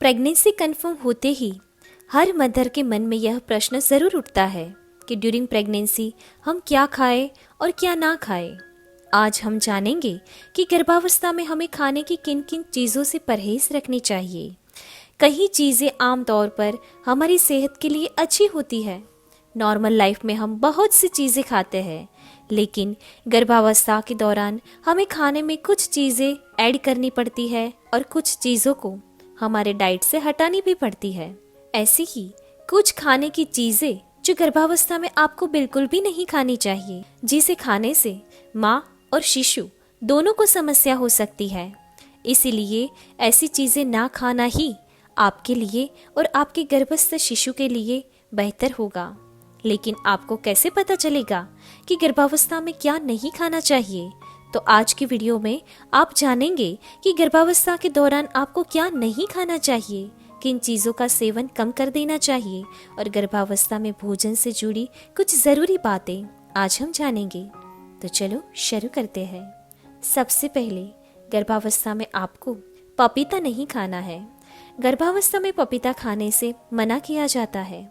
Pregnancy confirm होते ही her mother के मन में यह प्रश्न ज़रूर उठता है कि ड्यूरिंग प्रेगनेंसी हम क्या खाएं और क्या ना खाएं। आज हम जानेंगे कि गर्भावस्था में हमें खाने की किन किन चीज़ों से परहेज रखनी चाहिए। कई चीज़ें आमतौर पर हमारी सेहत के लिए अच्छी होती है। नॉर्मल लाइफ में हम बहुत सी चीज़ें खाते हैं, लेकिन गर्भावस्था के दौरान हमें खाने में कुछ चीज़ें ऐड करनी पड़ती है और कुछ चीज़ों को हमारे डाइट से हटानी भी पड़ती है। ऐसी ही कुछ खाने की चीज़ें जो गर्भावस्था में आपको बिल्कुल भी नहीं खानी चाहिए, जिसे खाने से माँ और शिशु दोनों को समस्या हो सकती है। इसीलिए ऐसी चीज़ें ना खाना ही आपके लिए और आपके गर्भस्थ शिशु के लिए बेहतर होगा। लेकिन आपको कैसे पता चलेगा कि गर्भावस्था में क्या नहीं खाना चाहिए? तो आज की वीडियो में आप जानेंगे कि गर्भावस्था के दौरान आपको क्या नहीं खाना चाहिए, किन चीज़ों का सेवन कम कर देना चाहिए और गर्भावस्था में भोजन से जुड़ी कुछ ज़रूरी बातें आज हम जानेंगे। तो चलो शुरू करते हैं। सबसे पहले गर्भावस्था में आपको पपीता नहीं खाना है। गर्भावस्था में पपीता खाने से मना किया जाता है,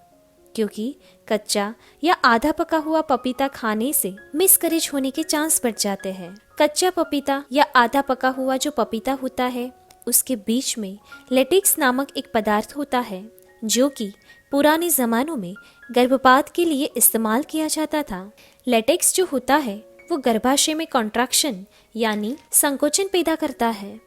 क्योंकि कच्चा या आधा पका हुआ पपीता खाने से मिसकैरेज होने के चांस बढ़ जाते हैं। कच्चा पपीता या आधा पका हुआ जो पपीता होता है, उसके बीच में लेटेक्स नामक एक पदार्थ होता है, जो कि पुराने ज़मानों में गर्भपात के लिए इस्तेमाल किया जाता था। लेटेक्स जो होता है वो गर्भाशय में कॉन्ट्रैक्शन यानी संकोचन पैदा करता है।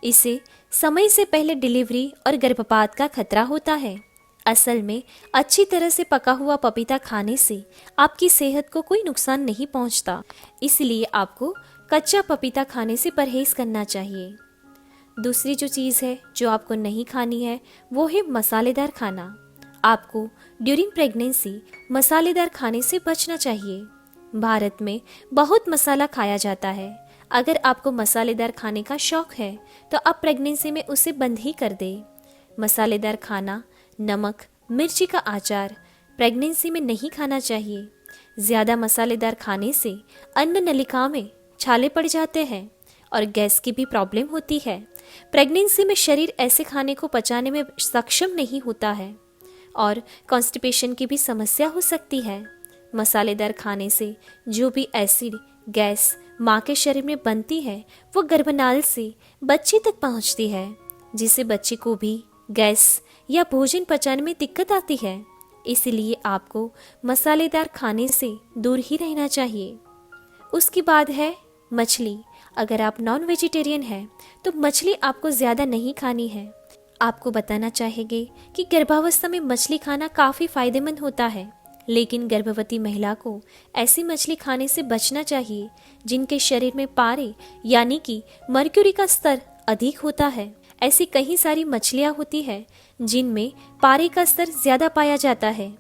इसे समय से पहले डिलीवरी और गर्भपात का खतरा होता है। असल में अच्छी तरह से पका हुआ पपीता खाने से आपकी सेहत को कोई नुकसान नहीं पहुंचता, इसलिए आपको कच्चा पपीता खाने से परहेज करना चाहिए। दूसरी जो चीज़ है जो आपको नहीं खानी है वो है मसालेदार खाना। आपको ड्यूरिंग प्रेगनेंसी मसालेदार खाने से बचना चाहिए। भारत में बहुत मसाला खाया जाता है। अगर आपको मसालेदार खाने का शौक है तो आप प्रेगनेंसी में उसे बंद ही कर दें। मसालेदार खाना, नमक, मिर्ची का अचार प्रेगनेंसी में नहीं खाना चाहिए। ज़्यादा मसालेदार खाने से अन्न नलिका में छाले पड़ जाते हैं और गैस की भी प्रॉब्लम होती है। प्रेगनेंसी में शरीर ऐसे खाने को पचाने में सक्षम नहीं होता है और कॉन्स्टिपेशन की भी समस्या हो सकती है। मसालेदार खाने से जो भी एसिड गैस माँ के शरीर में बनती है वो गर्भनाल से बच्चे तक पहुँचती है, जिससे बच्चे को भी गैस या भोजन पचाने में दिक्कत आती है। इसलिए आपको मसालेदार खाने से दूर ही रहना चाहिए। उसके बाद है मछली। अगर आप नॉन वेजिटेरियन हैं तो मछली आपको ज़्यादा नहीं खानी है। आपको बताना चाहेंगे कि गर्भावस्था में मछली खाना काफ़ी फायदेमंद होता है, लेकिन गर्भवती महिला को ऐसी मछली खाने से बचना चाहिए जिनके शरीर में पारे यानी कि मर्क्यूरी का स्तर अधिक होता है। ऐसी कई सारी मछलियाँ होती हैं जिनमें पारे का स्तर ज़्यादा पाया जाता है,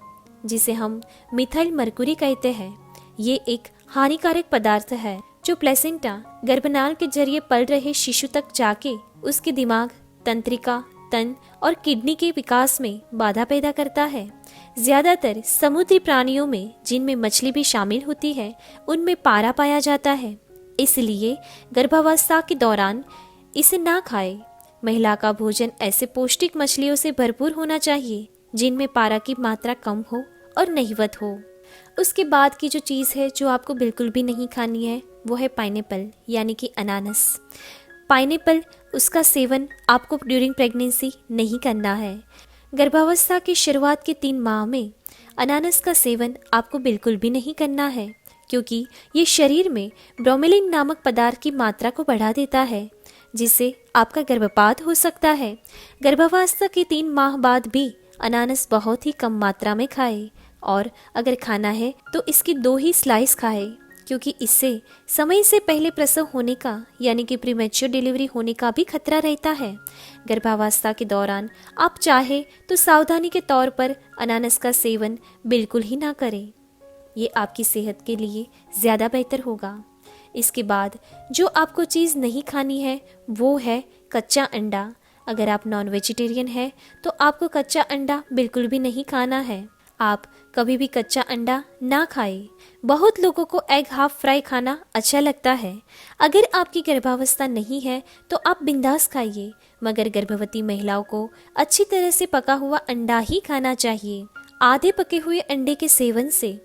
जिसे हम मिथाइल मर्क्यूरी कहते हैं। ये एक हानिकारक पदार्थ है जो प्लेसेंटा गर्भनाल के जरिए पल रहे शिशु तक जाके उसके दिमाग, तंत्रिका, तन और किडनी के विकास में बाधा पैदा करता है। ज़्यादातर समुद्री प्राणियों में, जिनमें मछली भी शामिल होती है, उनमें पारा पाया जाता है। इसलिए गर्भावस्था के दौरान इसे ना खाएं। महिला का भोजन ऐसे पौष्टिक मछलियों से भरपूर होना चाहिए जिनमें पारा की मात्रा कम हो और नहीवत हो। उसके बाद की जो चीज़ है जो आपको बिल्कुल भी नहीं खानी है वो है पाइनएप्पल यानी कि अनानास। पाइनएप्पल, उसका सेवन आपको ड्यूरिंग प्रेगनेंसी नहीं करना है। गर्भावस्था की शुरुआत के 3 माह में अनानास का सेवन आपको बिल्कुल भी नहीं करना है, क्योंकि ये शरीर में ब्रोमेलिन नामक पदार्थ की मात्रा को बढ़ा देता है, जिससे आपका गर्भपात हो सकता है। गर्भावस्था के 3 माह बाद भी अनानास बहुत ही कम मात्रा में खाएं और अगर खाना है तो इसकी 2 ही स्लाइस खाएं, क्योंकि इससे समय से पहले प्रसव होने का यानी कि प्रीमेच्योर डिलीवरी होने का भी खतरा रहता है। गर्भावस्था के दौरान आप चाहे तो सावधानी के तौर पर अनानास का सेवन बिल्कुल ही ना करें। ये आपकी सेहत के लिए ज़्यादा बेहतर होगा। इसके बाद जो आपको चीज़ नहीं खानी है वो है कच्चा अंडा। अगर आप नॉन वेजिटेरियन हैं तो आपको कच्चा अंडा बिल्कुल भी नहीं खाना है। आप कभी भी कच्चा अंडा ना खाएं। बहुत लोगों को एग हाफ फ्राई खाना अच्छा लगता है। अगर आपकी गर्भावस्था नहीं है तो आप बिंदास खाइए। मगर गर्भवती महिलाओं को अच्छी तरह से पका हुआ अंडा ही खाना चाहिए। आधे पके हुए अंडे के सेवन से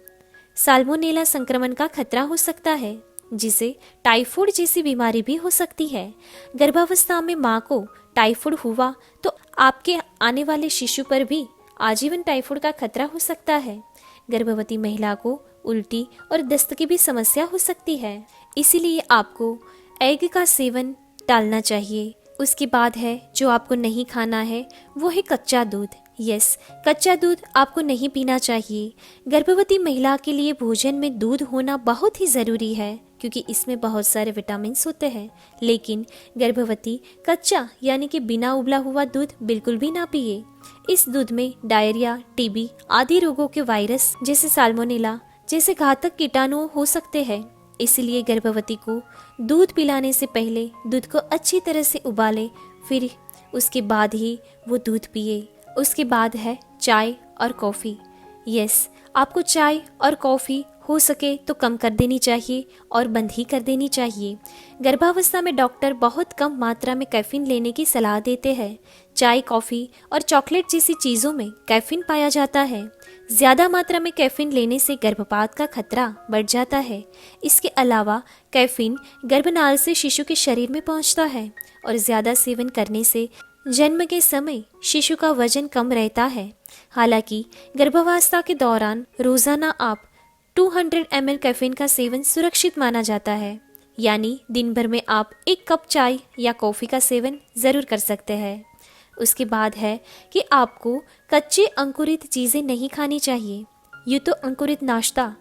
साल्मोनेला संक्रमण का खतरा हो सकता है, जिसे टाइफाइड जैसी बीमारी भी हो सकती है। गर्भावस्था में माँ को टाइफाइड हुआ तो आपके आने वाले शिशु पर भी आजीवन टाइफाइड का खतरा हो सकता है। गर्भवती महिला को उल्टी और दस्त की भी समस्या हो सकती है, इसीलिए आपको एग का सेवन टालना चाहिए। उसके बाद है जो आपको नहीं खाना है वो है कच्चा दूध। यस, कच्चा दूध आपको नहीं पीना चाहिए। गर्भवती महिला के लिए भोजन में दूध होना बहुत ही ज़रूरी है, क्योंकि इसमें बहुत सारे विटामिन होते हैं। लेकिन गर्भवती कच्चा यानी कि बिना उबला हुआ दूध बिल्कुल भी ना पिए। इस दूध में डायरिया, टीबी आदि रोगों के वायरस जैसे साल्मोनेला जैसे घातक कीटाणु हो सकते हैं। इसलिए गर्भवती को दूध पिलाने से पहले दूध को अच्छी तरह से उबाले, फिर उसके बाद ही वो दूध पिए। उसके बाद है चाय और कॉफ़ी। यस, आपको चाय और कॉफ़ी हो सके तो कम कर देनी चाहिए और बंद ही कर देनी चाहिए। गर्भावस्था में डॉक्टर बहुत कम मात्रा में कैफीन लेने की सलाह देते हैं। चाय, कॉफ़ी और चॉकलेट जैसी चीज़ों में कैफीन पाया जाता है। ज़्यादा मात्रा में कैफीन लेने से गर्भपात का खतरा बढ़ जाता है। इसके अलावा कैफीन गर्भनाल से शिशु के शरीर में पहुंचता है और ज़्यादा सेवन करने से जन्म के समय शिशु का वजन कम रहता है। हालांकि गर्भावस्था के दौरान रोज़ाना आप 200 ml कैफीन का सेवन सुरक्षित माना जाता है, यानी दिन भर में आप 1 कप चाय या कॉफ़ी का सेवन ज़रूर कर सकते हैं। उसके बाद है कि आपको कच्चे अंकुरित चीज़ें नहीं खानी चाहिए। यूँ तो अंकुरित नाश्ता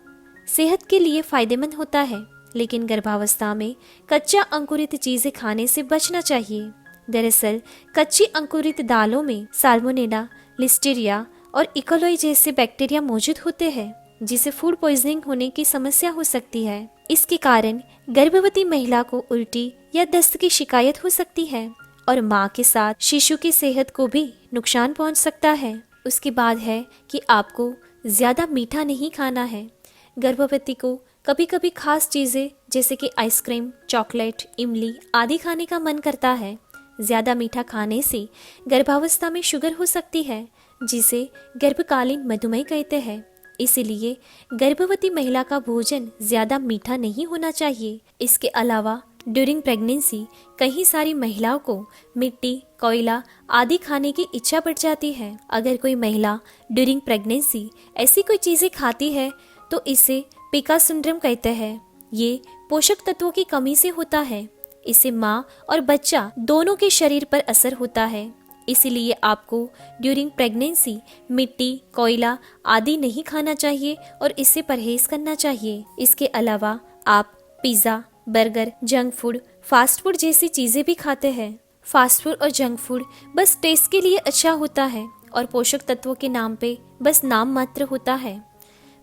सेहत के लिए फ़ायदेमंद होता है, लेकिन गर्भावस्था में कच्चा अंकुरित चीज़ें खाने से बचना चाहिए। दरअसल कच्ची अंकुरित दालों में साल्मोनेला, लिस्टीरिया और इकोलाई जैसे बैक्टीरिया मौजूद होते हैं, जिसे फूड पॉइजनिंग होने की समस्या हो सकती है। इसके कारण गर्भवती महिला को उल्टी या दस्त की शिकायत हो सकती है और माँ के साथ शिशु की सेहत को भी नुकसान पहुँच सकता है। उसके बाद है कि आपको ज़्यादा मीठा नहीं खाना है। गर्भवती को कभी कभी खास चीज़ें जैसे कि आइसक्रीम, चॉकलेट, इमली आदि खाने का मन करता है। ज़्यादा मीठा खाने से गर्भावस्था में शुगर हो सकती है, जिसे गर्भकालीन मधुमेह कहते हैं। इसीलिए गर्भवती महिला का भोजन ज़्यादा मीठा नहीं होना चाहिए। इसके अलावा ड्यूरिंग प्रेगनेंसी कई सारी महिलाओं को मिट्टी, कोयला आदि खाने की इच्छा बढ़ जाती है। अगर कोई महिला ड्यूरिंग प्रेगनेंसी ऐसी कोई चीज़ें खाती है तो इसे पिका सिंड्रोम कहते हैं। ये पोषक तत्वों की कमी से होता है। इससे माँ और बच्चा दोनों के शरीर पर असर होता है। इसीलिए आपको ड्यूरिंग प्रेगनेंसी मिट्टी, कोयला आदि नहीं खाना चाहिए और इससे परहेज करना चाहिए। इसके अलावा आप pizza, burger, junk food, fast food जैसी चीज़ें भी खाते हैं। फास्ट फूड और जंक फूड बस टेस्ट के लिए अच्छा होता है और पोषक तत्वों के नाम पे बस नाम मात्र होता है।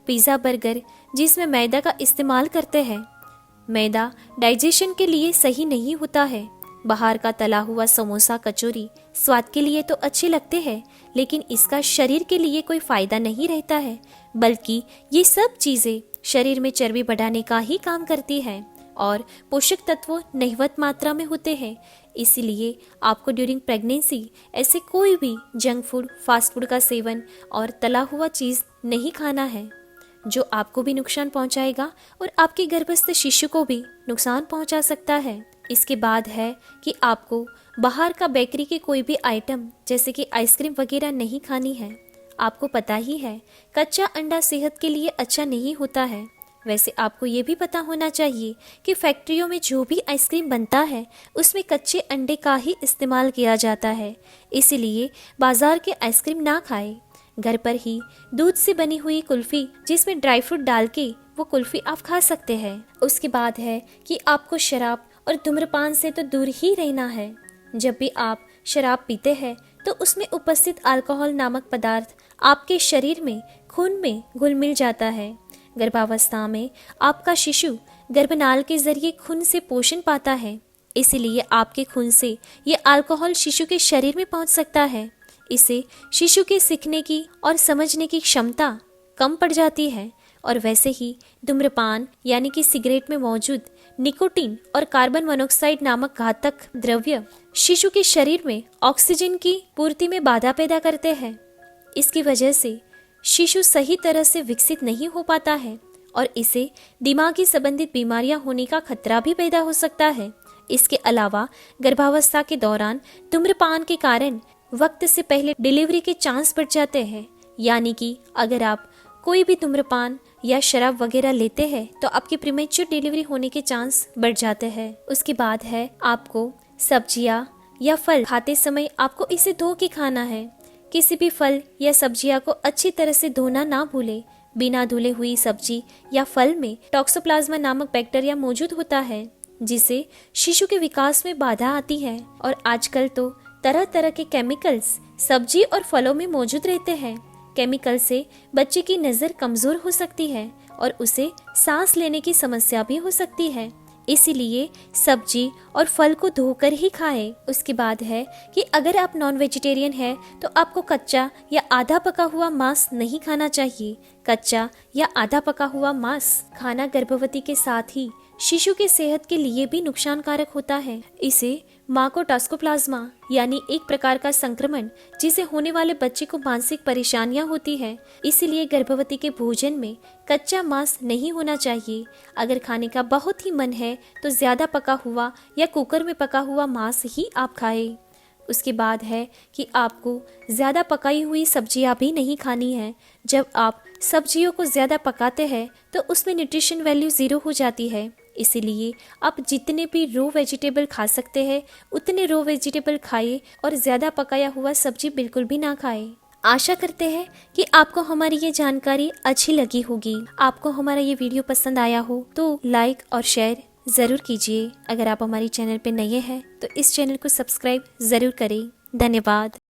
पिज़्ज़ा, बर्गर जिसमें मैदा का इस्तेमाल करते हैं, मैदा डाइजेशन के लिए सही नहीं होता है। बाहर का तला हुआ समोसा, कचौरी स्वाद के लिए तो अच्छे लगते हैं, लेकिन इसका शरीर के लिए कोई फायदा नहीं रहता है, बल्कि ये सब चीज़ें शरीर में चर्बी बढ़ाने का ही काम करती है और पोषक तत्व नहिवत मात्रा में होते हैं। इसलिए आपको ड्यूरिंग प्रेगनेंसी ऐसे कोई भी जंक फूड, फास्ट फूड का सेवन और तला हुआ चीज़ नहीं खाना है, जो आपको भी नुकसान पहुंचाएगा और आपके गर्भस्थ शिशु को भी नुकसान पहुंचा सकता है। इसके बाद है कि आपको बाहर का बेकरी के कोई भी आइटम जैसे कि आइसक्रीम वगैरह नहीं खानी है। आपको पता ही है कच्चा अंडा सेहत के लिए अच्छा नहीं होता है। वैसे आपको ये भी पता होना चाहिए कि फैक्ट्रियों में जो भी आइसक्रीम बनता है उसमें कच्चे अंडे का ही इस्तेमाल किया जाता है। इसलिए बाजार के आइसक्रीम ना खाएं। घर पर ही दूध से बनी हुई कुल्फी जिसमें ड्राई फ्रूट डाल के वो कुल्फी आप खा सकते हैं। उसके बाद है कि आपको शराब और धूम्रपान से तो दूर ही रहना है। जब भी आप शराब पीते हैं तो उसमें उपस्थित अल्कोहल नामक पदार्थ आपके शरीर में, खून में घुल मिल जाता है। गर्भावस्था में आपका शिशु गर्भनाल के जरिए खून से पोषण पाता है, इसलिए आपके खून से ये अल्कोहल शिशु के शरीर में पहुंच सकता है। इससे शिशु के सीखने की और समझने की क्षमता कम पड़ जाती है। और वैसे ही धूम्रपान यानी कि सिगरेट में मौजूद निकोटीन और कार्बन मोनोऑक्साइड नामक घातक द्रव्य शिशु के शरीर में ऑक्सीजन की पूर्ति में बाधा पैदा करते हैं। इसकी वजह से शिशु सही तरह से विकसित नहीं हो पाता है और इसे दिमागी संबंधित बीमारियां होने का खतरा भी पैदा हो सकता है। इसके अलावा गर्भावस्था के दौरान धूम्रपान के कारण वक्त से पहले डिलीवरी के चांस बढ़ जाते हैं। यानी कि अगर आप कोई भी धूम्रपान या शराब वगैरह लेते हैं तो आपकी प्रीमेच्योर डिलीवरी होने के चांस बढ़ जाते हैं। उसके बाद है आपको सब्जियां या फल खाते समय आपको इसे धो के खाना है। किसी भी फल या सब्जियां को अच्छी तरह से धोना ना भूलें। बिना धुले हुई सब्जी या फल में टॉक्सोप्लाज्मा नामक बैक्टीरिया मौजूद होता है जिससे शिशु के विकास में बाधा आती है। और आजकल तो तरह तरह के केमिकल्स सब्जी और फलों में मौजूद रहते हैं। केमिकल से बच्चे की नज़र कमजोर हो सकती है और उसे सांस लेने की समस्या भी हो सकती है। इसीलिए सब्जी और फल को धोकर ही खाएं। उसके बाद है कि अगर आप नॉन वेजिटेरियन हैं तो आपको कच्चा या आधा पका हुआ मांस नहीं खाना चाहिए। कच्चा या आधा पका हुआ मांस खाना गर्भवती के साथ ही शिशु के सेहत के लिए भी नुकसानकारक होता है। इसे माँ को टॉक्सोप्लाज्मा यानी एक प्रकार का संक्रमण जिसे होने वाले बच्चे को मानसिक परेशानियां होती है। इसीलिए गर्भवती के भोजन में कच्चा मांस नहीं होना चाहिए। अगर खाने का बहुत ही मन है तो ज्यादा पका हुआ या कुकर में पका हुआ मांस ही आप खाएं। उसके बाद है कि आपको ज़्यादा पकाई हुई सब्जियां भी नहीं खानी है। जब आप सब्जियों को ज़्यादा पकाते हैं तो उसमें न्यूट्रिशन वैल्यू ज़ीरो हो जाती है। इसीलिए आप जितने भी रो वेजिटेबल खा सकते हैं उतने रो वेजिटेबल खाइए और ज़्यादा पकाया हुआ सब्जी बिल्कुल भी ना खाएं। आशा करते हैं कि आपको हमारी ये जानकारी अच्छी लगी होगी। आपको हमारा ये वीडियो पसंद आया हो तो लाइक और शेयर ज़रूर कीजिए। अगर आप हमारी चैनल पे नए हैं तो इस चैनल को सब्सक्राइब ज़रूर करें। धन्यवाद।